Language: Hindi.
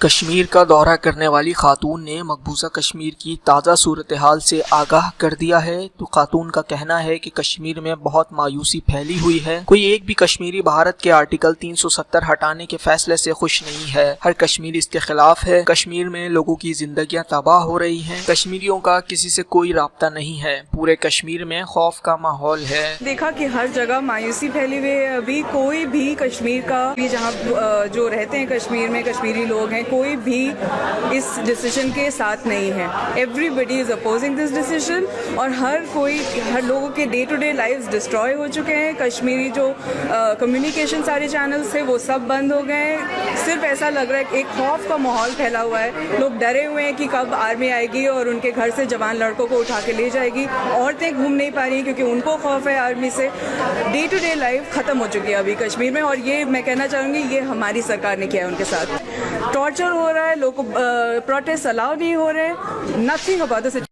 कश्मीर का दौरा करने वाली खातून ने मकबूजा कश्मीर की ताज़ा सूरत हाल से आगाह कर दिया है। तो खातून का कहना है कि कश्मीर में बहुत मायूसी फैली हुई है। कोई एक भी कश्मीरी भारत के आर्टिकल 370 हटाने के फैसले से खुश नहीं है। हर कश्मीरी इसके खिलाफ है। कश्मीर में लोगों की जिंदगियां तबाह हो रही हैं। कश्मीरियों का किसी से कोई राब्ता नहीं है। पूरे कश्मीर में खौफ का माहौल है। देखा कि हर जगह मायूसी फैली हुई है। अभी कोई भी कश्मीर का जहाँ जो रहते हैं कश्मीर में कश्मीरी लोग हैं, कोई भी इस डिसीजन के साथ नहीं है। Everybody is opposing this decision और हर लोगों के day to day lives destroy हो चुके हैं। कश्मीरी जो कम्युनिकेशन सारे चैनल्स थे वो सब बंद हो गए हैं। सिर्फ ऐसा लग रहा है कि एक खौफ का माहौल फैला हुआ है। लोग डरे हुए हैं कि कब आर्मी आएगी और उनके घर से जवान लड़कों को उठा के ले जाएगी। औरतें घूम नहीं पा रही क्योंकि उनको खौफ है आर्मी से। डे टू डे लाइफ ख़त्म हो चुकी है अभी कश्मीर में। और ये मैं कहना चाहूँगी ये हमारी सरकार ने किया है उनके साथ। टॉर्चर हो रहा है, लोगों को प्रोटेस्ट अलाउ नहीं हो रहे। Nothing about the